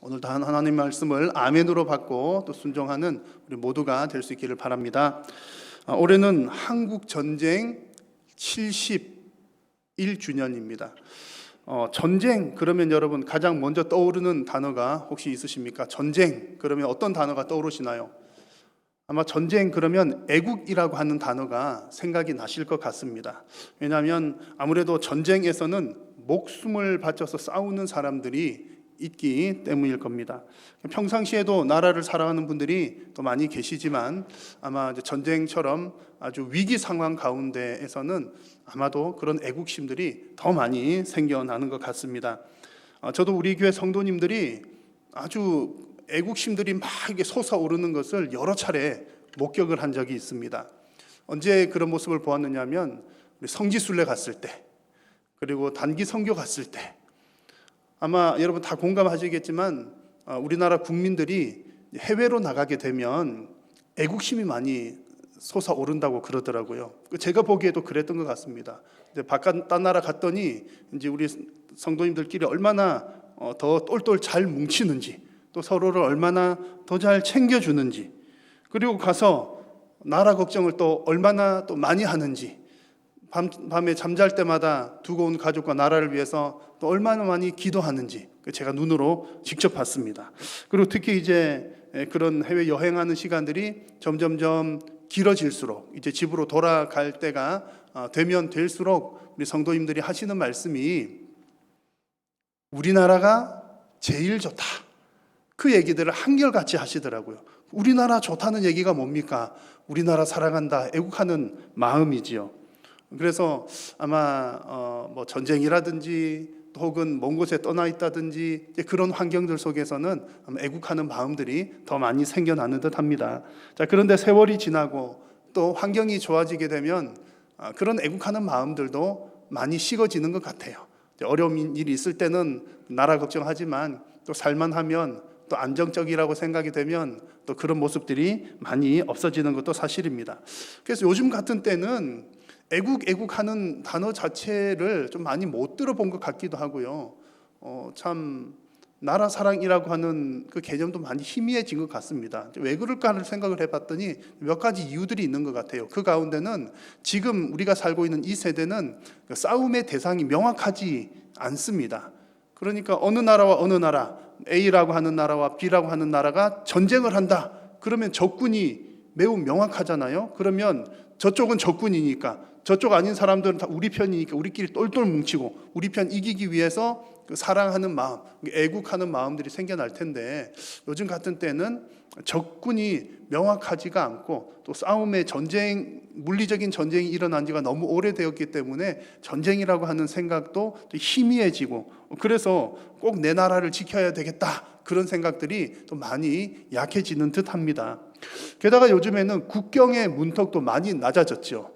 오늘도 하나님 말씀을 아멘으로 받고 또 순종하는 우리 모두가 될 수 있기를 바랍니다. 올해는 한국 전쟁 71주년입니다. 전쟁 그러면 여러분 가장 먼저 떠오르는 단어가 혹시 있으십니까? 전쟁 그러면 어떤 단어가 떠오르시나요? 아마 전쟁 그러면 애국이라고 하는 단어가 생각이 나실 것 같습니다. 왜냐하면 아무래도 전쟁에서는 목숨을 바쳐서 싸우는 사람들이 있기 때문일 겁니다. 평상시에도 나라를 사랑하는 분들이 또 많이 계시지만 아마 전쟁처럼 아주 위기 상황 가운데에서는 아마도 그런 애국심들이 더 많이 생겨나는 것 같습니다. 저도 우리 교회 성도님들이 아주 애국심들이 막 이게 솟아오르는 것을 여러 차례 목격을 한 적이 있습니다. 언제 그런 모습을 보았느냐면 우리 성지순례 갔을 때, 그리고 단기 선교 갔을 때, 아마 여러분 다 공감하시겠지만 우리나라 국민들이 해외로 나가게 되면 애국심이 많이 솟아오른다고 그러더라고요. 제가 보기에도 그랬던 것 같습니다. 이제 딴 나라 갔더니 이제 우리 성도님들끼리 얼마나 더 똘똘 잘 뭉치는지, 또 서로를 얼마나 더 잘 챙겨주는지, 그리고 가서 나라 걱정을 또 얼마나 또 많이 하는지, 밤에 잠잘 때마다 두고 온 가족과 나라를 위해서 또 얼마나 많이 기도하는지 제가 눈으로 직접 봤습니다. 그리고 특히 이제 그런 해외 여행하는 시간들이 점점점 길어질수록 이제 집으로 돌아갈 때가 되면 될수록 우리 성도님들이 하시는 말씀이 우리나라가 제일 좋다, 그 얘기들을 한결같이 하시더라고요. 우리나라 좋다는 얘기가 뭡니까? 우리나라 사랑한다, 애국하는 마음이지요. 그래서 아마 뭐 전쟁이라든지 혹은 먼 곳에 떠나 있다든지 그런 환경들 속에서는 아마 애국하는 마음들이 더 많이 생겨나는 듯합니다. 자, 그런데 세월이 지나고 또 환경이 좋아지게 되면 그런 애국하는 마음들도 많이 식어지는 것 같아요. 어려운 일이 있을 때는 나라 걱정하지만 또 살만하면 또 안정적이라고 생각이 되면 또 그런 모습들이 많이 없어지는 것도 사실입니다. 그래서 요즘 같은 때는 애국하는 단어 자체를 좀 많이 못 들어본 것 같기도 하고요. 참 나라 사랑이라고 하는 그 개념도 많이 희미해진 것 같습니다. 왜 그럴까 하는 생각을 해봤더니 몇 가지 이유들이 있는 것 같아요. 그 가운데는 지금 우리가 살고 있는 이 세대는 싸움의 대상이 명확하지 않습니다. 그러니까 어느 나라와 어느 나라, A라고 하는 나라와 B라고 하는 나라가 전쟁을 한다. 그러면 적군이 매우 명확하잖아요. 그러면 저쪽은 적군이니까 저쪽 아닌 사람들은 다 우리 편이니까 우리끼리 똘똘 뭉치고 우리 편 이기기 위해서 그 사랑하는 마음, 애국하는 마음들이 생겨날 텐데 요즘 같은 때는 적군이 명확하지가 않고 또 싸움의 물리적인 전쟁이 일어난 지가 너무 오래되었기 때문에 전쟁이라고 하는 생각도 또 희미해지고, 그래서 꼭 내 나라를 지켜야 되겠다, 그런 생각들이 또 많이 약해지는 듯합니다. 게다가 요즘에는 국경의 문턱도 많이 낮아졌죠.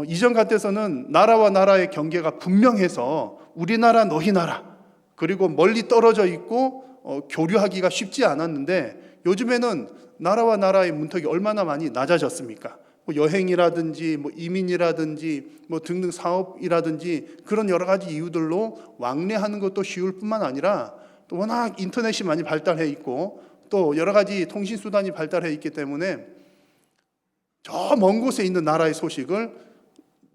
이전 같아서는 나라와 나라의 경계가 분명해서 우리나라 너희 나라, 그리고 멀리 떨어져 있고 교류하기가 쉽지 않았는데 요즘에는 나라와 나라의 문턱이 얼마나 많이 낮아졌습니까? 여행이라든지 이민이라든지 등등 사업이라든지 그런 여러 가지 이유들로 왕래하는 것도 쉬울 뿐만 아니라 또 워낙 인터넷이 많이 발달해 있고 또 여러 가지 통신 수단이 발달해 있기 때문에 저 먼 곳에 있는 나라의 소식을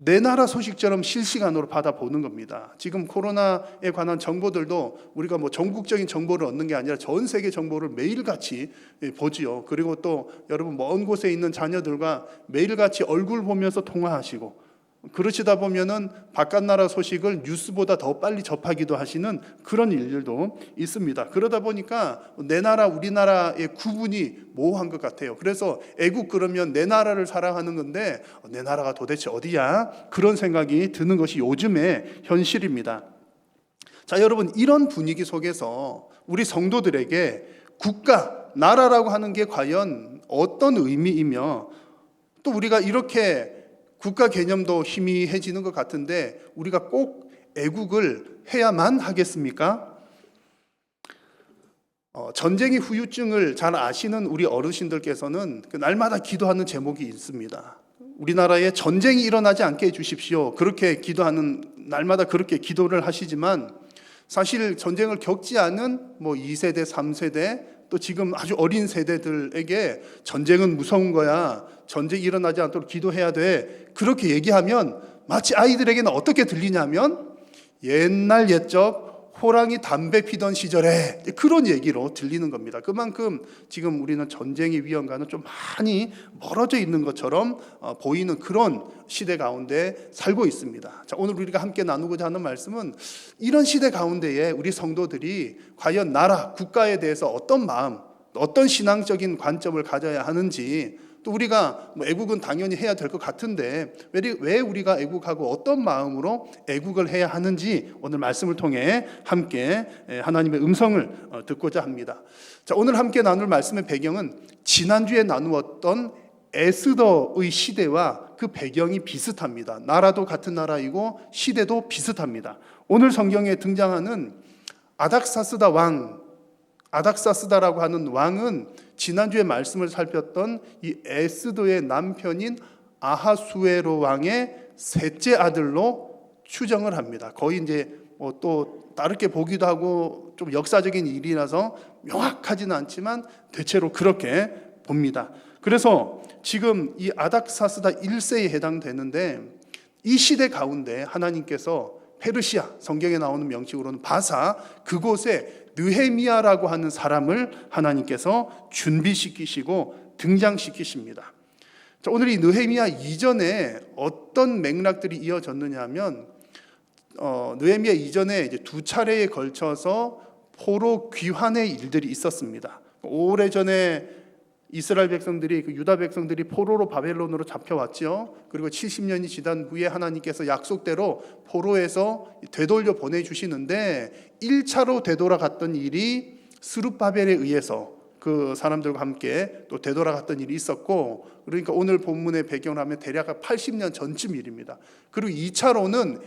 내 나라 소식처럼 실시간으로 받아보는 겁니다. 지금 코로나에 관한 정보들도 우리가 전국적인 정보를 얻는 게 아니라 전 세계 정보를 매일같이 보지요. 그리고 또 여러분 먼 곳에 있는 자녀들과 매일같이 얼굴 보면서 통화하시고, 그러시다 보면은 바깥 나라 소식을 뉴스보다 더 빨리 접하기도 하시는 그런 일들도 있습니다. 그러다 보니까 내 나라 우리나라의 구분이 모호한 것 같아요. 그래서 애국 그러면 내 나라를 사랑하는 건데 내 나라가 도대체 어디야? 그런 생각이 드는 것이 요즘의 현실입니다. 자, 여러분, 이런 분위기 속에서 우리 성도들에게 국가, 나라라고 하는 게 과연 어떤 의미이며, 또 우리가 이렇게 국가 개념도 희미해지는 것 같은데 우리가 꼭 애국을 해야만 하겠습니까? 전쟁의 후유증을 잘 아시는 우리 어르신들께서는 날마다 기도하는 제목이 있습니다. 우리나라에 전쟁이 일어나지 않게 해주십시오. 그렇게 기도하는, 날마다 그렇게 기도를 하시지만 사실 전쟁을 겪지 않은 뭐 2세대, 3세대 또 지금 아주 어린 세대들에게 전쟁은 무서운 거야, 전쟁이 일어나지 않도록 기도해야 돼, 그렇게 얘기하면 마치 아이들에게는 어떻게 들리냐면 옛날 옛적 호랑이 담배 피던 시절에 그런 얘기로 들리는 겁니다. 그만큼 지금 우리는 전쟁의 위험과는 좀 많이 멀어져 있는 것처럼 보이는 그런 시대 가운데 살고 있습니다. 자, 오늘 우리가 함께 나누고자 하는 말씀은 이런 시대 가운데에 우리 성도들이 과연 나라, 국가에 대해서 어떤 마음, 어떤 신앙적인 관점을 가져야 하는지, 또 우리가 애국은 당연히 해야 될 것 같은데 왜 우리가 애국하고 어떤 마음으로 애국을 해야 하는지 오늘 말씀을 통해 함께 하나님의 음성을 듣고자 합니다. 자, 오늘 함께 나눌 말씀의 배경은 지난주에 나누었던 에스더의 시대와 그 배경이 비슷합니다. 나라도 같은 나라이고 시대도 비슷합니다. 오늘 성경에 등장하는 아닥사스다 왕, 아닥사스다라고 하는 왕은 지난주에 말씀을 살폈던 이 에스더의 남편인 아하수에로 왕의 셋째 아들로 추정을 합니다. 거의 이제 또 다르게 보기도 하고 좀 역사적인 일이라서 명확하지는 않지만 대체로 그렇게 봅니다. 그래서 지금 이 아닥사스다 1세에 해당되는데 이 시대 가운데 하나님께서 페르시아, 성경에 나오는 명칭으로는 바사, 그곳에 느헤미야라고 하는 사람을 하나님께서 준비시키시고 등장시키십니다. 자, 오늘 이 느헤미야 이전에 어떤 맥락들이 이어졌느냐 하면 느헤미야 이전에 이제 두 차례에 걸쳐서 포로 귀환의 일들이 있었습니다. 오래전에 이스라엘 백성들이, 유다 백성들이 포로로 바벨론으로 잡혀왔죠. 그리고 70년이 지난 후에 하나님께서 약속대로 포로에서 되돌려 보내주시는데 1차로 되돌아갔던 일이 스룹바벨에 의해서 그 사람들과 함께 또 되돌아갔던 일이 있었고, 그러니까 오늘 본문의 배경을 하면 대략 80년 전쯤 일입니다. 그리고 2차로는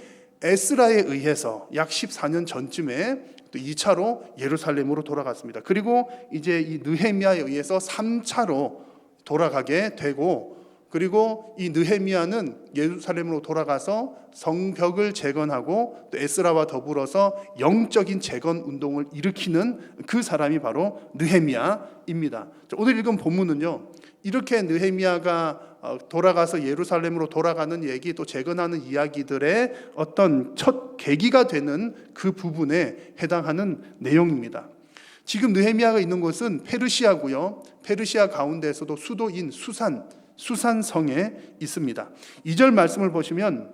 에스라에 의해서 약 14년 전쯤에 또 2차로 예루살렘으로 돌아갔습니다. 그리고 이제 이 느헤미야에 의해서 3차로 돌아가게 되고, 그리고 이 느헤미야는 예루살렘으로 돌아가서 성벽을 재건하고 또 에스라와 더불어서 영적인 재건 운동을 일으키는 그 사람이 바로 느헤미야입니다. 오늘 읽은 본문은요, 이렇게 느헤미야가 돌아가서 예루살렘으로 돌아가는 얘기, 또 재건하는 이야기들의 어떤 첫 계기가 되는 그 부분에 해당하는 내용입니다. 지금 느헤미야가 있는 곳은 페르시아고요. 페르시아 가운데에서도 수도인 수산성에 있습니다. 2절 말씀을 보시면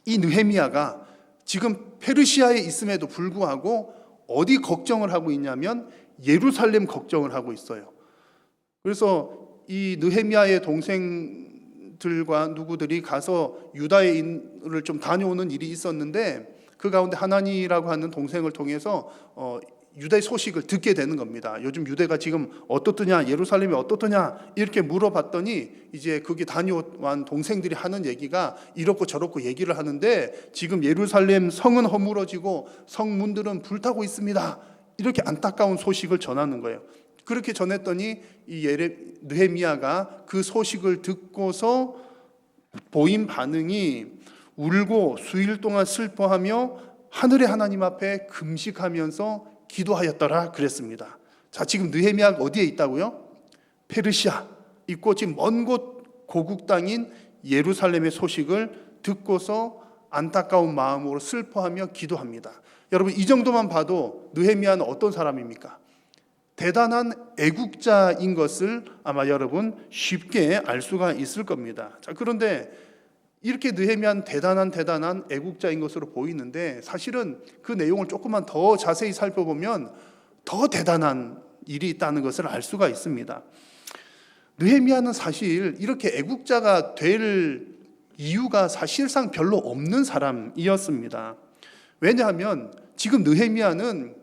이 느헤미야가 지금 페르시아에 있음에도 불구하고 어디 걱정을 하고 있냐면 예루살렘 걱정을 하고 있어요. 그래서 이 느헤미야의 동생들과 누구들이 가서 유다인을 좀 다녀오는 일이 있었는데 그 가운데 하나니라고 하는 동생을 통해서 유다의 소식을 듣게 되는 겁니다. 요즘 유대가 지금 어떻더냐, 예루살렘이 어떻더냐 이렇게 물어봤더니 이제 거기 다녀온 동생들이 하는 얘기가 이렇고 저렇고 얘기를 하는데 지금 예루살렘 성은 허물어지고 성문들은 불타고 있습니다. 이렇게 안타까운 소식을 전하는 거예요. 그렇게 전했더니 이 느헤미야가 그 소식을 듣고서 보인 반응이 울고 수일 동안 슬퍼하며 하늘의 하나님 앞에 금식하면서 기도하였더라 그랬습니다. 자, 지금 느헤미야가 어디에 있다고요? 페르시아 있고 지금 먼 곳 고국 땅인 예루살렘의 소식을 듣고서 안타까운 마음으로 슬퍼하며 기도합니다. 여러분, 이 정도만 봐도 느헤미야는 어떤 사람입니까? 대단한 애국자인 것을 아마 여러분 쉽게 알 수가 있을 겁니다. 자, 그런데 이렇게 느헤미야는 대단한 애국자인 것으로 보이는데 사실은 그 내용을 조금만 더 자세히 살펴보면 더 대단한 일이 있다는 것을 알 수가 있습니다. 느헤미야는 사실 이렇게 애국자가 될 이유가 사실상 별로 없는 사람이었습니다. 왜냐하면 지금 느헤미야는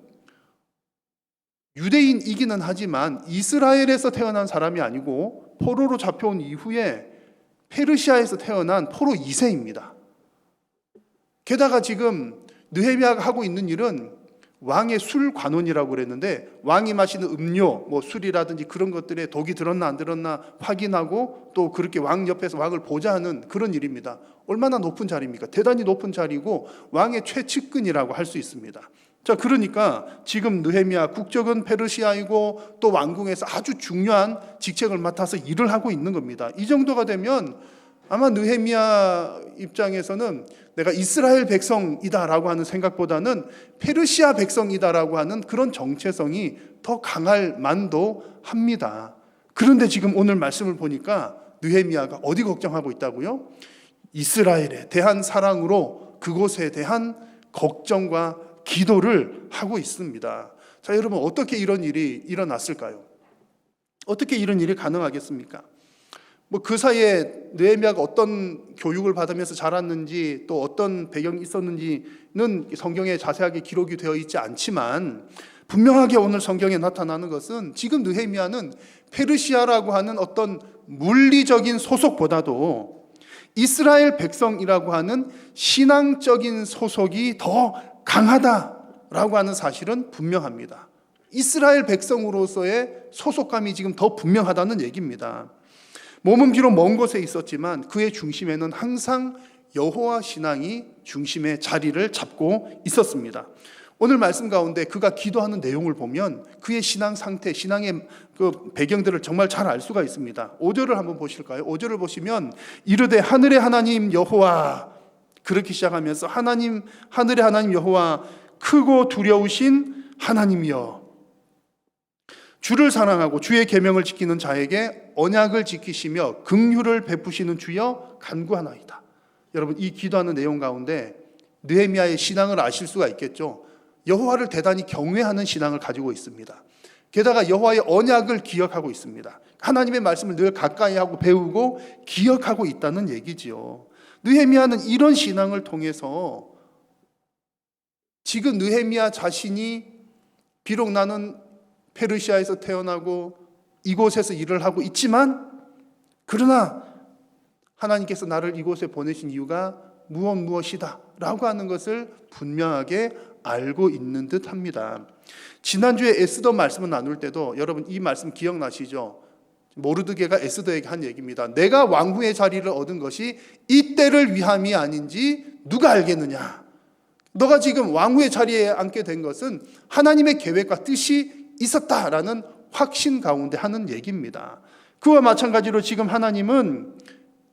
유대인이기는 하지만 이스라엘에서 태어난 사람이 아니고 포로로 잡혀온 이후에 페르시아에서 태어난 포로 2세입니다. 게다가 지금 느헤미야가 하고 있는 일은 왕의 술 관원이라고 그랬는데 왕이 마시는 음료, 술이라든지 그런 것들에 독이 들었나 안 들었나 확인하고 또 그렇게 왕 옆에서 왕을 보좌하는 그런 일입니다. 얼마나 높은 자리입니까? 대단히 높은 자리고 왕의 최측근이라고 할 수 있습니다. 자, 그러니까 지금 느헤미야 국적은 페르시아이고 또 왕궁에서 아주 중요한 직책을 맡아서 일을 하고 있는 겁니다. 이 정도가 되면 아마 느헤미야 입장에서는 내가 이스라엘 백성이다라고 하는 생각보다는 페르시아 백성이다라고 하는 그런 정체성이 더 강할 만도 합니다. 그런데 지금 오늘 말씀을 보니까 느헤미야가 어디 걱정하고 있다고요? 이스라엘에 대한 사랑으로 그곳에 대한 걱정과 기도를 하고 있습니다. 자, 여러분, 어떻게 이런 일이 일어났을까요? 어떻게 이런 일이 가능하겠습니까? 그 사이에 느헤미야가 어떤 교육을 받으면서 자랐는지 또 어떤 배경이 있었는지는 성경에 자세하게 기록이 되어 있지 않지만 분명하게 오늘 성경에 나타나는 것은 지금 느헤미야는 페르시아라고 하는 어떤 물리적인 소속보다도 이스라엘 백성이라고 하는 신앙적인 소속이 더 강하다라고 하는 사실은 분명합니다. 이스라엘 백성으로서의 소속감이 지금 더 분명하다는 얘기입니다. 몸은 비록 먼 곳에 있었지만 그의 중심에는 항상 여호와 신앙이 중심의 자리를 잡고 있었습니다. 오늘 말씀 가운데 그가 기도하는 내용을 보면 그의 신앙 상태, 신앙의 그 배경들을 정말 잘 알 수가 있습니다. 5절을 한번 보실까요? 5절을 보시면 이르되 하늘의 하나님 여호와, 그렇게 시작하면서 하나님, 하늘의 하나님 여호와, 크고 두려우신 하나님이여, 주를 사랑하고 주의 계명을 지키는 자에게 언약을 지키시며 긍휼을 베푸시는 주여 간구하나이다. 여러분, 이 기도하는 내용 가운데 느헤미야의 신앙을 아실 수가 있겠죠. 여호와를 대단히 경외하는 신앙을 가지고 있습니다. 게다가 여호와의 언약을 기억하고 있습니다. 하나님의 말씀을 늘 가까이 하고 배우고 기억하고 있다는 얘기지요. 느헤미야는 이런 신앙을 통해서 지금 느헤미야 자신이 비록 나는 페르시아에서 태어나고 이곳에서 일을 하고 있지만 그러나 하나님께서 나를 이곳에 보내신 이유가 무엇이다 라고 하는 것을 분명하게 알고 있는 듯 합니다. 지난주에 에스더 말씀을 나눌 때도 여러분 이 말씀 기억나시죠? 모르드게가 에스더에게 한 얘기입니다. 내가 왕후의 자리를 얻은 것이 이때를 위함이 아닌지 누가 알겠느냐. 너가 지금 왕후의 자리에 앉게 된 것은 하나님의 계획과 뜻이 있었다라는 확신 가운데 하는 얘기입니다. 그와 마찬가지로 지금 하나님은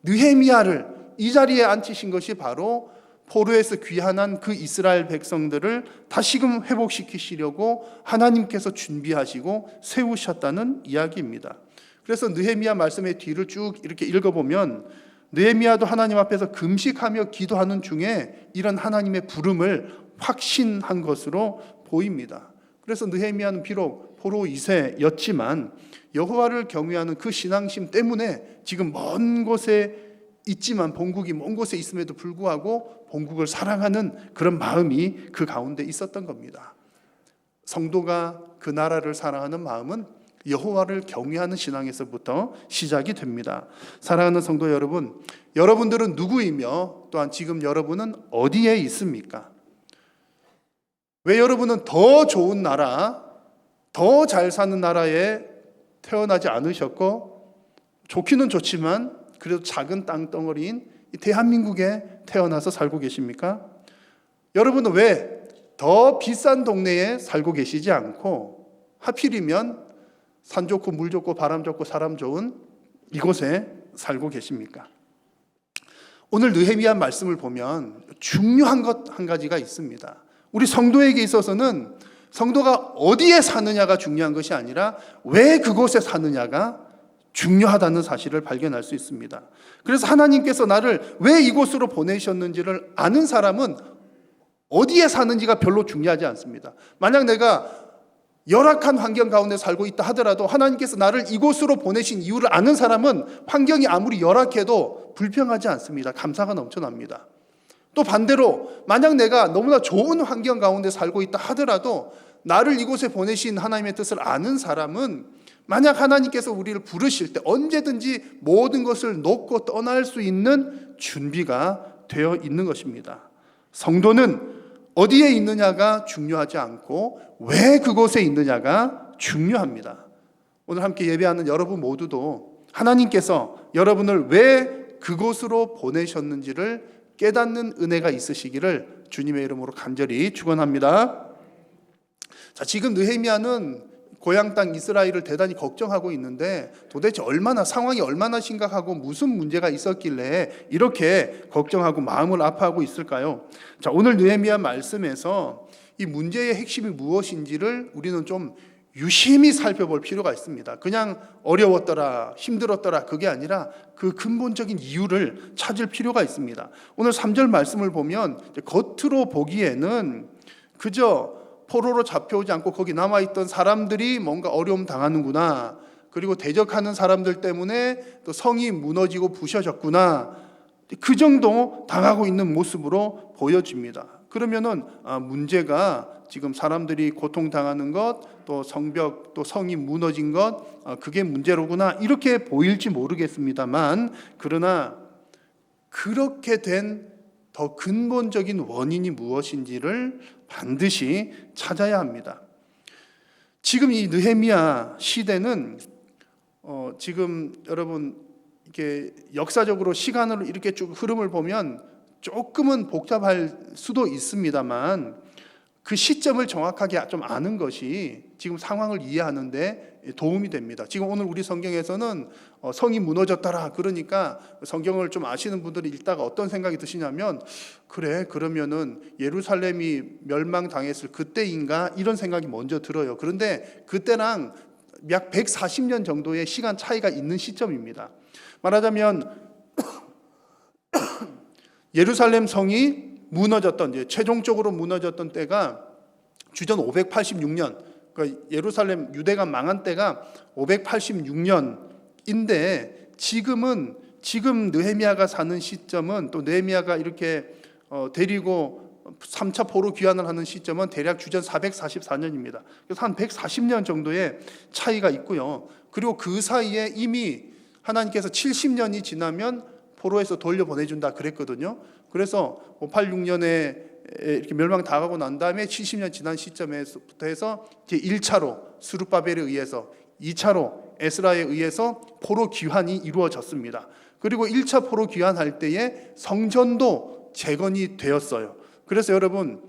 느헤미야를 이 자리에 앉히신 것이 바로 포로에서 귀환한 그 이스라엘 백성들을 다시금 회복시키시려고 하나님께서 준비하시고 세우셨다는 이야기입니다. 그래서 느헤미야 말씀의 뒤를 쭉 이렇게 읽어보면 느헤미야도 하나님 앞에서 금식하며 기도하는 중에 이런 하나님의 부름을 확신한 것으로 보입니다. 그래서 느헤미야는 비록 포로 2세였지만 여호와를 경외하는 그 신앙심 때문에 지금 먼 곳에 있지만 본국이 먼 곳에 있음에도 불구하고 본국을 사랑하는 그런 마음이 그 가운데 있었던 겁니다. 성도가 그 나라를 사랑하는 마음은 여호와를 경외하는 신앙에서부터 시작이 됩니다. 사랑하는 성도 여러분, 여러분들은 누구이며 또한 지금 여러분은 어디에 있습니까? 왜 여러분은 더 좋은 나라, 더 잘 사는 나라에 태어나지 않으셨고 좋기는 좋지만 그래도 작은 땅덩어리인 대한민국에 태어나서 살고 계십니까? 여러분은 왜 더 비싼 동네에 살고 계시지 않고 하필이면 산 좋고 물 좋고 바람 좋고 사람 좋은 이곳에 살고 계십니까? 오늘 느헤미야 말씀을 보면 중요한 것 한 가지가 있습니다. 우리 성도에게 있어서는 성도가 어디에 사느냐가 중요한 것이 아니라 왜 그곳에 사느냐가 중요하다는 사실을 발견할 수 있습니다. 그래서 하나님께서 나를 왜 이곳으로 보내셨는지를 아는 사람은 어디에 사는지가 별로 중요하지 않습니다. 만약 내가 열악한 환경 가운데 살고 있다 하더라도 하나님께서 나를 이곳으로 보내신 이유를 아는 사람은 환경이 아무리 열악해도 불평하지 않습니다. 감사가 넘쳐납니다. 또 반대로 만약 내가 너무나 좋은 환경 가운데 살고 있다 하더라도 나를 이곳에 보내신 하나님의 뜻을 아는 사람은 만약 하나님께서 우리를 부르실 때 언제든지 모든 것을 놓고 떠날 수 있는 준비가 되어 있는 것입니다. 성도는 어디에 있느냐가 중요하지 않고 왜 그곳에 있느냐가 중요합니다. 오늘 함께 예배하는 여러분 모두도 하나님께서 여러분을 왜 그곳으로 보내셨는지를 깨닫는 은혜가 있으시기를 주님의 이름으로 간절히 축원합니다. 자, 지금 느헤미야는 고향 땅 이스라엘을 대단히 걱정하고 있는데 도대체 상황이 얼마나 심각하고 무슨 문제가 있었길래 이렇게 걱정하고 마음을 아파하고 있을까요? 자, 오늘 느헤미야 말씀에서 이 문제의 핵심이 무엇인지를 우리는 좀 유심히 살펴볼 필요가 있습니다. 그냥 어려웠더라, 힘들었더라 그게 아니라 그 근본적인 이유를 찾을 필요가 있습니다. 오늘 3절 말씀을 보면 겉으로 보기에는 그저 포로로 잡혀오지 않고 거기 남아있던 사람들이 뭔가 어려움 당하는구나, 그리고 대적하는 사람들 때문에 또 성이 무너지고 부셔졌구나, 그 정도 당하고 있는 모습으로 보여집니다. 그러면은 문제가 지금 사람들이 고통당하는 것, 또 성벽, 또 성이 무너진 것, 그게 문제로구나 이렇게 보일지 모르겠습니다만, 그러나 그렇게 된 더 근본적인 원인이 무엇인지를 반드시 찾아야 합니다. 지금 이 느헤미야 시대는 지금 여러분 이렇게 역사적으로 시간으로 이렇게 쭉 흐름을 보면 조금은 복잡할 수도 있습니다만 그 시점을 정확하게 좀 아는 것이 지금 상황을 이해하는데 도움이 됩니다. 지금 오늘 우리 성경에서는 성이 무너졌더라 그러니까 성경을 좀 아시는 분들이 읽다가 어떤 생각이 드시냐면, 그래 그러면은 예루살렘이 멸망당했을 그때인가 이런 생각이 먼저 들어요. 그런데 그때랑 약 140년 정도의 시간 차이가 있는 시점입니다. 말하자면 예루살렘 성이 무너졌던, 최종적으로 무너졌던 때가 주전 586년, 그러니까 예루살렘 유대가 망한 때가 586년인데 지금 느헤미야가 사는 시점은, 또 느헤미야가 이렇게 데리고 3차 포로 귀환을 하는 시점은 대략 주전 444년입니다. 그래서 한 140년 정도의 차이가 있고요. 그리고 그 사이에 이미 하나님께서 70년이 지나면 포로에서 돌려보내준다 그랬거든요. 그래서 586년에 이렇게 멸망당하고 난 다음에 70년 지난 시점에서부터 해서 이제 1차로 스룹바벨에 의해서, 2차로 에스라에 의해서 포로 귀환이 이루어졌습니다. 그리고 1차 포로 귀환할 때에 성전도 재건이 되었어요. 그래서 여러분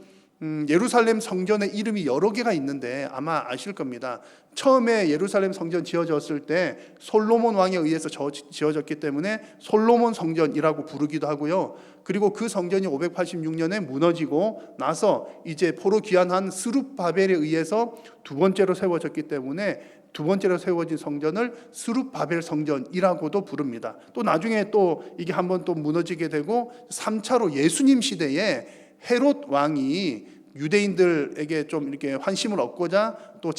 예루살렘 성전의 이름이 여러 개가 있는데 아마 아실 겁니다. 처음에 예루살렘 성전 지어졌을 때 솔로몬 왕에 의해서 지어졌기 때문에 솔로몬 성전이라고 부르기도 하고요. 그리고 그 성전이 586년에 무너지고 나서 이제 포로 귀환한 스룹바벨에 의해서 두 번째로 세워졌기 때문에 두 번째로 세워진 성전을 스룹바벨 성전이라고도 부릅니다. 또 나중에 또 이게 한번 또 무너지게 되고 3차로 예수님 시대에 헤롯 왕이 유대인들에게 좀 이렇게 환심을 얻고자 또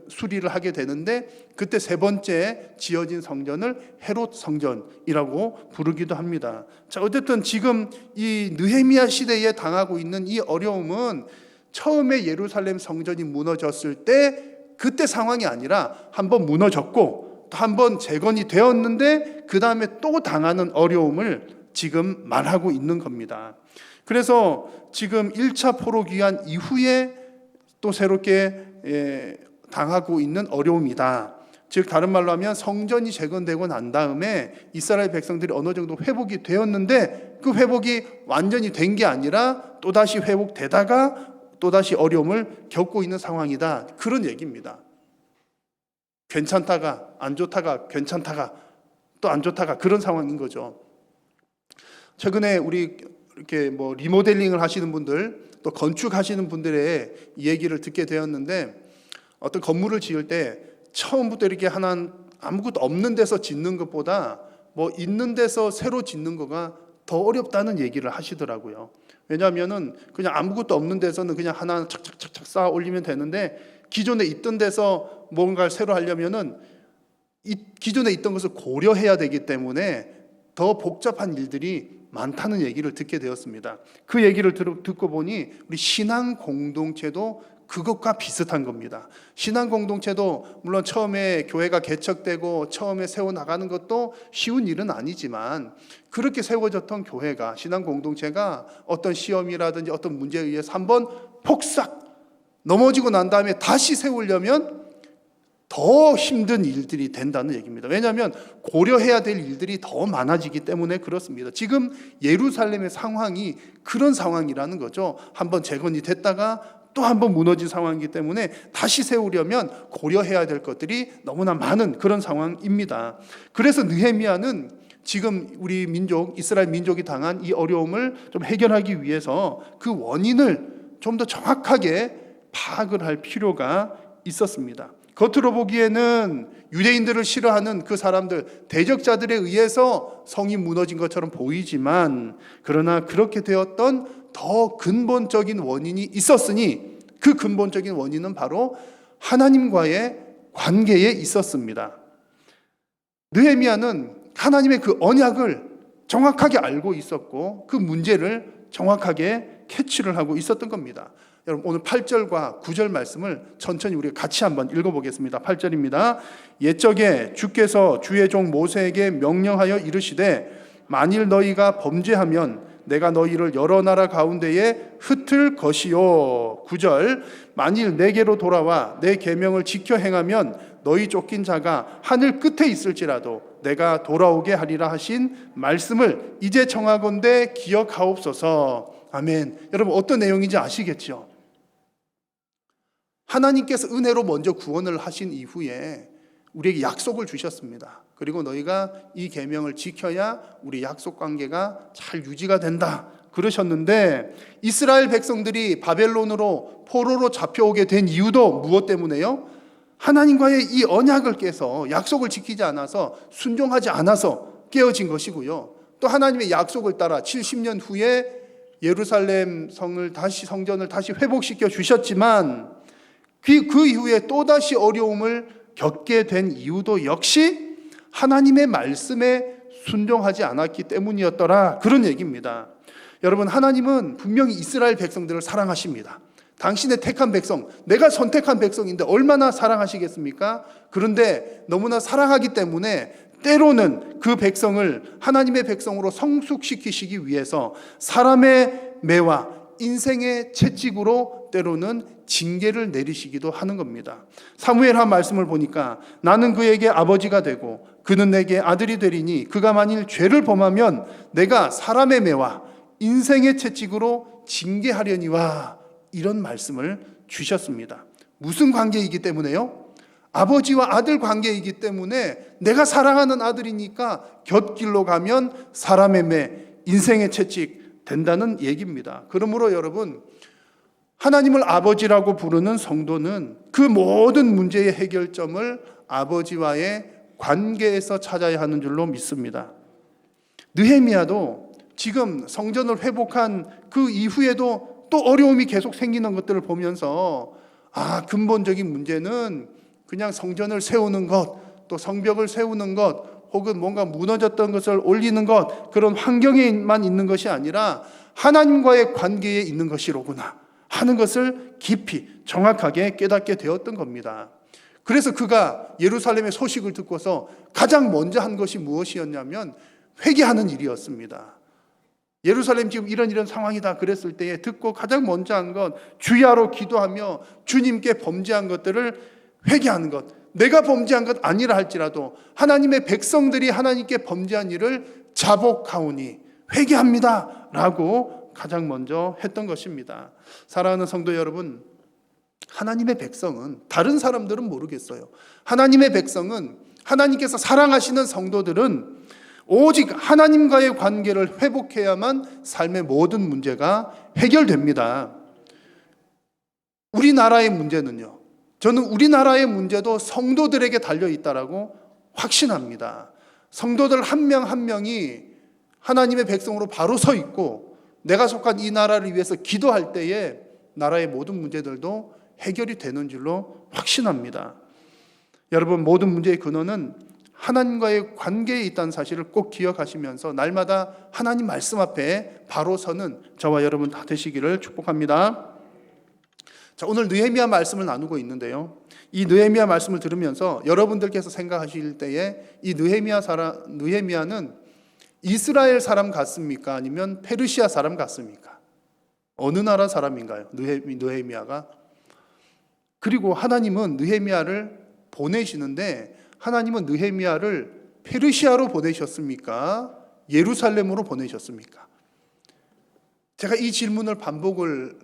수리를 하게 되는데, 그때 세 번째 지어진 성전을 헤롯 성전이라고 부르기도 합니다. 자, 어쨌든 지금 이 느헤미야 시대에 당하고 있는 이 어려움은 처음에 예루살렘 성전이 무너졌을 때 그때 상황이 아니라 한번 무너졌고 또 한번 재건이 되었는데 그 다음에 또 당하는 어려움을 지금 말하고 있는 겁니다. 그래서 지금 1차 포로 귀환 이후에 또 새롭게 당하고 있는 어려움이다. 즉 다른 말로 하면 성전이 재건되고 난 다음에 이스라엘 백성들이 어느 정도 회복이 되었는데 그 회복이 완전히 된 게 아니라 또다시 회복되다가 또다시 어려움을 겪고 있는 상황이다. 그런 얘기입니다. 괜찮다가 안 좋다가 괜찮다가 또 안 좋다가 그런 상황인 거죠. 최근에 우리 이렇게 리모델링을 하시는 분들, 또 건축하시는 분들의 얘기를 듣게 되었는데, 어떤 건물을 지을 때 처음부터 이렇게 아무것도 없는 데서 짓는 것보다 있는 데서 새로 짓는 거가 더 어렵다는 얘기를 하시더라고요. 왜냐하면은 그냥 아무것도 없는 데서는 그냥 하나 착착착착 쌓아 올리면 되는데, 기존에 있던 데서 뭔가를 새로 하려면은 기존에 있던 것을 고려해야 되기 때문에 더 복잡한 일들이 많다는 얘기를 듣게 되었습니다. 그 얘기를 듣고 보니 우리 신앙 공동체도 그것과 비슷한 겁니다. 신앙 공동체도 물론 처음에 교회가 개척되고 처음에 세워나가는 것도 쉬운 일은 아니지만, 그렇게 세워졌던 교회가, 신앙 공동체가 어떤 시험이라든지 어떤 문제에 의해서 한번 폭삭 넘어지고 난 다음에 다시 세우려면 더 힘든 일들이 된다는 얘기입니다. 왜냐하면 고려해야 될 일들이 더 많아지기 때문에 그렇습니다. 지금 예루살렘의 상황이 그런 상황이라는 거죠. 한번 재건이 됐다가 또 한 번 무너진 상황이기 때문에 다시 세우려면 고려해야 될 것들이 너무나 많은 그런 상황입니다. 그래서 느헤미야는 지금 우리 민족, 이스라엘 민족이 당한 이 어려움을 좀 해결하기 위해서 그 원인을 좀 더 정확하게 파악을 할 필요가 있었습니다. 겉으로 보기에는 유대인들을 싫어하는 그 사람들, 대적자들에 의해서 성이 무너진 것처럼 보이지만, 그러나 그렇게 되었던 더 근본적인 원인이 있었으니 그 근본적인 원인은 바로 하나님과의 관계에 있었습니다. 느헤미야는 하나님의 그 언약을 정확하게 알고 있었고 그 문제를 정확하게 캐치를 하고 있었던 겁니다. 여러분, 오늘 8절과 9절 말씀을 천천히 우리가 같이 한번 읽어보겠습니다. 8절입니다. 옛적에 주께서 주의 종 모세에게 명령하여 이르시되 만일 너희가 범죄하면 내가 너희를 여러 나라 가운데에 흩을 것이요. 9절, 만일 내게로 돌아와 내 계명을 지켜 행하면 너희 쫓긴 자가 하늘 끝에 있을지라도 내가 돌아오게 하리라 하신 말씀을 이제 청하건대 기억하옵소서. 아멘. 여러분, 어떤 내용인지 아시겠죠? 하나님께서 은혜로 먼저 구원을 하신 이후에 우리에게 약속을 주셨습니다. 그리고 너희가 이 계명을 지켜야 우리 약속 관계가 잘 유지가 된다 그러셨는데, 이스라엘 백성들이 바벨론으로 포로로 잡혀오게 된 이유도 무엇 때문에요? 하나님과의 이 언약을 깨서 약속을 지키지 않아서, 순종하지 않아서 깨어진 것이고요. 또 하나님의 약속을 따라 70년 후에 예루살렘 성전을 다시 회복시켜 주셨지만 그 이후에 또다시 어려움을 겪게 된 이유도 역시 하나님의 말씀에 순종하지 않았기 때문이었더라, 그런 얘기입니다. 여러분, 하나님은 분명히 이스라엘 백성들을 사랑하십니다. 당신의 택한 백성, 내가 선택한 백성인데 얼마나 사랑하시겠습니까? 그런데 너무나 사랑하기 때문에 때로는 그 백성을 하나님의 백성으로 성숙시키시기 위해서 사람의 매와 인생의 채찍으로 때로는 징계를 내리시기도 하는 겁니다. 사무엘하 말씀을 보니까 나는 그에게 아버지가 되고 그는 내게 아들이 되리니 그가 만일 죄를 범하면 내가 사람의 매와 인생의 채찍으로 징계하려니와, 이런 말씀을 주셨습니다. 무슨 관계이기 때문에요? 아버지와 아들 관계이기 때문에 내가 사랑하는 아들이니까 곁길로 가면 사람의 매, 인생의 채찍 된다는 얘기입니다. 그러므로 여러분, 하나님을 아버지라고 부르는 성도는 그 모든 문제의 해결점을 아버지와의 관계에서 찾아야 하는 줄로 믿습니다. 느헤미야도 지금 성전을 회복한 그 이후에도 또 어려움이 계속 생기는 것들을 보면서 근본적인 문제는 그냥 성전을 세우는 것, 또 성벽을 세우는 것, 혹은 뭔가 무너졌던 것을 올리는 것, 그런 환경에만 있는 것이 아니라 하나님과의 관계에 있는 것이로구나 하는 것을 깊이 정확하게 깨닫게 되었던 겁니다. 그래서 그가 예루살렘의 소식을 듣고서 가장 먼저 한 것이 무엇이었냐면 회개하는 일이었습니다. 예루살렘 지금 이런 상황이다 그랬을 때에 듣고 가장 먼저 한 건 주야로 기도하며 주님께 범죄한 것들을 회개하는 것. 내가 범죄한 것 아니라 할지라도 하나님의 백성들이 하나님께 범죄한 일을 자복하오니 회개합니다 라고 가장 먼저 했던 것입니다. 사랑하는 성도 여러분, 하나님의 백성은, 다른 사람들은 모르겠어요, 하나님의 백성은, 하나님께서 사랑하시는 성도들은 오직 하나님과의 관계를 회복해야만 삶의 모든 문제가 해결됩니다. 우리나라의 문제는요, 저는 우리나라의 문제도 성도들에게 달려있다라고 확신합니다. 성도들 한 명 한 명이 하나님의 백성으로 바로 서 있고 내가 속한 이 나라를 위해서 기도할 때에 나라의 모든 문제들도 해결이 되는 줄로 확신합니다. 여러분, 모든 문제의 근원은 하나님과의 관계에 있다는 사실을 꼭 기억하시면서 날마다 하나님 말씀 앞에 바로 서는 저와 여러분 다 되시기를 축복합니다. 자, 오늘 느헤미야 말씀을 나누고 있는데요, 이 느헤미야 말씀을 들으면서 여러분들께서 생각하실 때에 이 느헤미야는 이스라엘 사람 같습니까? 아니면 페르시아 사람 같습니까? 어느 나라 사람인가요? 느헤미야가? 그리고 하나님은 느헤미야를 보내시는데 하나님은 느헤미야를 페르시아로 보내셨습니까? 예루살렘으로 보내셨습니까? 제가 이 질문을 반복을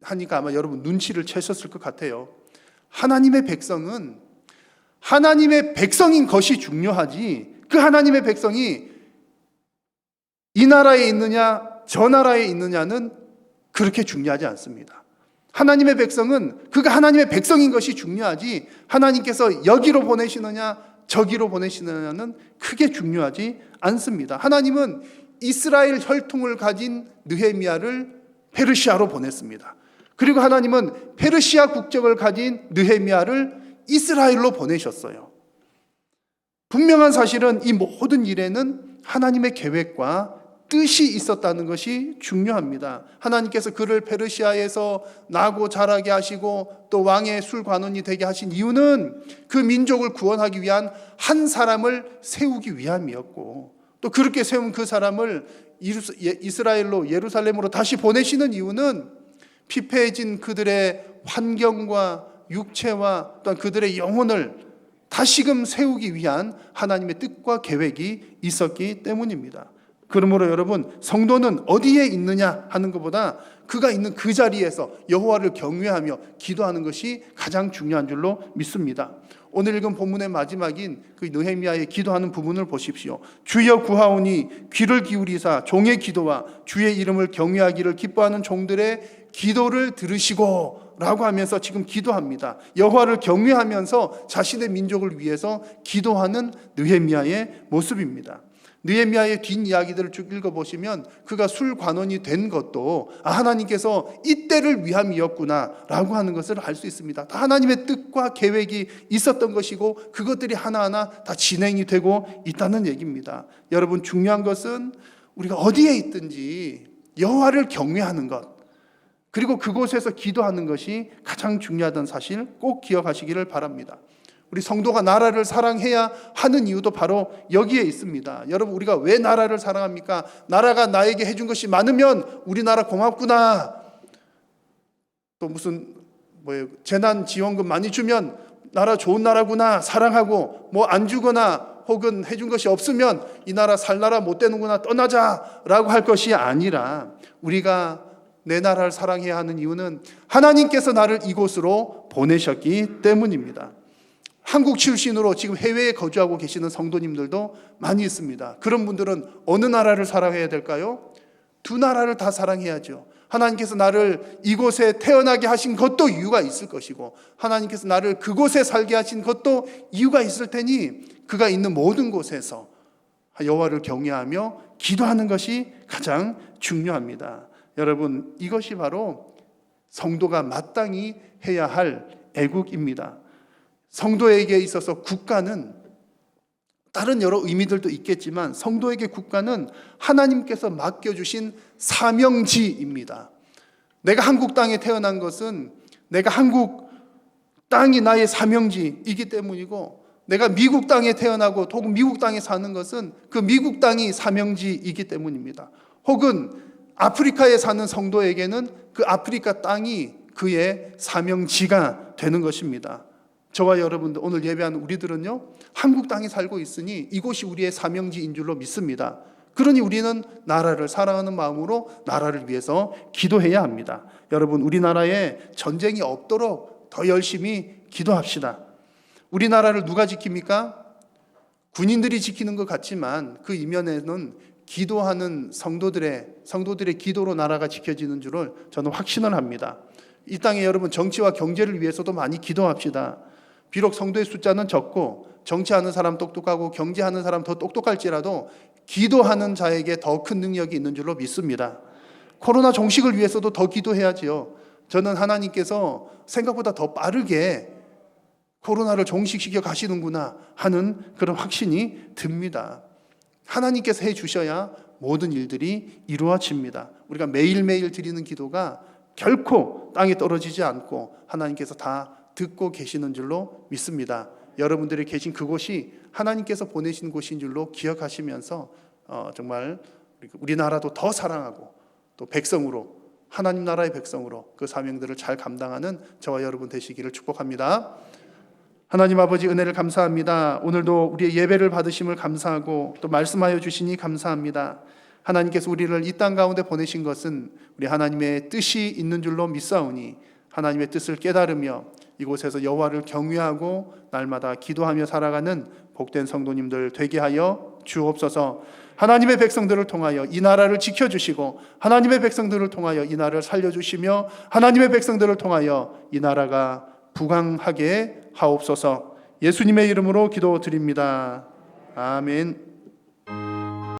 하니까 아마 여러분 눈치를 채셨을 것 같아요. 하나님의 백성은 하나님의 백성인 것이 중요하지, 그 하나님의 백성이 이 나라에 있느냐 저 나라에 있느냐는 그렇게 중요하지 않습니다. 하나님의 백성은 그가 하나님의 백성인 것이 중요하지, 하나님께서 여기로 보내시느냐 저기로 보내시느냐는 크게 중요하지 않습니다. 하나님은 이스라엘 혈통을 가진 느헤미야를 페르시아로 보냈습니다. 그리고 하나님은 페르시아 국적을 가진 느헤미야를 이스라엘로 보내셨어요. 분명한 사실은 이 모든 일에는 하나님의 계획과 뜻이 있었다는 것이 중요합니다. 하나님께서 그를 페르시아에서 나고 자라게 하시고 또 왕의 술관원이 되게 하신 이유는 그 민족을 구원하기 위한 한 사람을 세우기 위함이었고, 또 그렇게 세운 그 사람을 이스라엘로 예루살렘으로 다시 보내시는 이유는 피폐해진 그들의 환경과 육체와 또한 그들의 영혼을 다시금 세우기 위한 하나님의 뜻과 계획이 있었기 때문입니다. 그러므로 여러분, 성도는 어디에 있느냐 하는 것보다 그가 있는 그 자리에서 여호와를 경외하며 기도하는 것이 가장 중요한 줄로 믿습니다. 오늘 읽은 본문의 마지막인 그 느헤미야의 기도하는 부분을 보십시오. 주여 구하오니 귀를 기울이사 종의 기도와 주의 이름을 경외하기를 기뻐하는 종들의 기도를 들으시고 라고 하면서 지금 기도합니다. 여호와를 경외하면서 자신의 민족을 위해서 기도하는 느헤미야의 모습입니다. 느헤미야의 뒷이야기들을 쭉 읽어보시면 그가 술관원이 된 것도 하나님께서 이때를 위함이었구나 라고 하는 것을 알 수 있습니다. 다 하나님의 뜻과 계획이 있었던 것이고 그것들이 하나하나 다 진행이 되고 있다는 얘기입니다. 여러분, 중요한 것은 우리가 어디에 있든지 여호와를 경외하는 것, 그리고 그곳에서 기도하는 것이 가장 중요하다는 사실 꼭 기억하시기를 바랍니다. 우리 성도가 나라를 사랑해야 하는 이유도 바로 여기에 있습니다. 여러분, 우리가 왜 나라를 사랑합니까? 나라가 나에게 해준 것이 많으면 우리나라 고맙구나, 또 무슨 재난 지원금 많이 주면 나라 좋은 나라구나 사랑하고, 뭐 안 주거나 혹은 해준 것이 없으면 이 나라 살 나라 못 되는구나 떠나자라고 할 것이 아니라, 우리가 내 나라를 사랑해야 하는 이유는 하나님께서 나를 이곳으로 보내셨기 때문입니다. 한국 출신으로 지금 해외에 거주하고 계시는 성도님들도 많이 있습니다. 그런 분들은 어느 나라를 사랑해야 될까요? 두 나라를 다 사랑해야죠. 하나님께서 나를 이곳에 태어나게 하신 것도 이유가 있을 것이고, 하나님께서 나를 그곳에 살게 하신 것도 이유가 있을 테니 그가 있는 모든 곳에서 여호와를 경외하며 기도하는 것이 가장 중요합니다. 여러분, 이것이 바로 성도가 마땅히 해야 할 애국입니다. 성도에게 있어서 국가는 다른 여러 의미들도 있겠지만 성도에게 국가는 하나님께서 맡겨주신 사명지입니다. 내가 한국 땅에 태어난 것은 내가 한국 땅이 나의 사명지이기 때문이고, 내가 미국 땅에 태어나고 혹은 미국 땅에 사는 것은 그 미국 땅이 사명지이기 때문입니다. 혹은 아프리카에 사는 성도에게는 그 아프리카 땅이 그의 사명지가 되는 것입니다. 저와 여러분들, 오늘 예배하는 우리들은요, 한국 땅에 살고 있으니 이곳이 우리의 사명지인 줄로 믿습니다. 그러니 우리는 나라를 사랑하는 마음으로 나라를 위해서 기도해야 합니다. 여러분, 우리나라에 전쟁이 없도록 더 열심히 기도합시다. 우리나라를 누가 지킵니까? 군인들이 지키는 것 같지만 그 이면에는 기도하는 성도들의 기도로 나라가 지켜지는 줄을 저는 확신을 합니다. 이 땅에 여러분, 정치와 경제를 위해서도 많이 기도합시다. 비록 성도의 숫자는 적고 정치하는 사람 똑똑하고 경제하는 사람 더 똑똑할지라도 기도하는 자에게 더 큰 능력이 있는 줄로 믿습니다. 코로나 종식을 위해서도 더 기도해야지요. 저는 하나님께서 생각보다 더 빠르게 코로나를 종식시켜 가시는구나 하는 그런 확신이 듭니다. 하나님께서 해 주셔야 모든 일들이 이루어집니다. 우리가 매일매일 드리는 기도가 결코 땅에 떨어지지 않고 하나님께서 다 듣고 계시는 줄로 믿습니다. 여러분들이 계신 그곳이 하나님께서 보내신 곳인 줄로 기억하시면서 정말 우리나라도 더 사랑하고 또 백성으로, 하나님 나라의 백성으로 그 사명들을 잘 감당하는 저와 여러분 되시기를 축복합니다. 하나님 아버지, 은혜를 감사합니다. 오늘도 우리의 예배를 받으심을 감사하고 또 말씀하여 주시니 감사합니다. 하나님께서 우리를 이 땅 가운데 보내신 것은 우리 하나님의 뜻이 있는 줄로 믿사오니 하나님의 뜻을 깨달으며 이곳에서 여호와를 경외하고 날마다 기도하며 살아가는 복된 성도님들 되게 하여 주옵소서. 하나님의 백성들을 통하여 이 나라를 지켜주시고 하나님의 백성들을 통하여 이 나라를 살려주시며 하나님의 백성들을 통하여 이 나라가 부강하게 하옵소서. 예수님의 이름으로 기도드립니다. 아멘.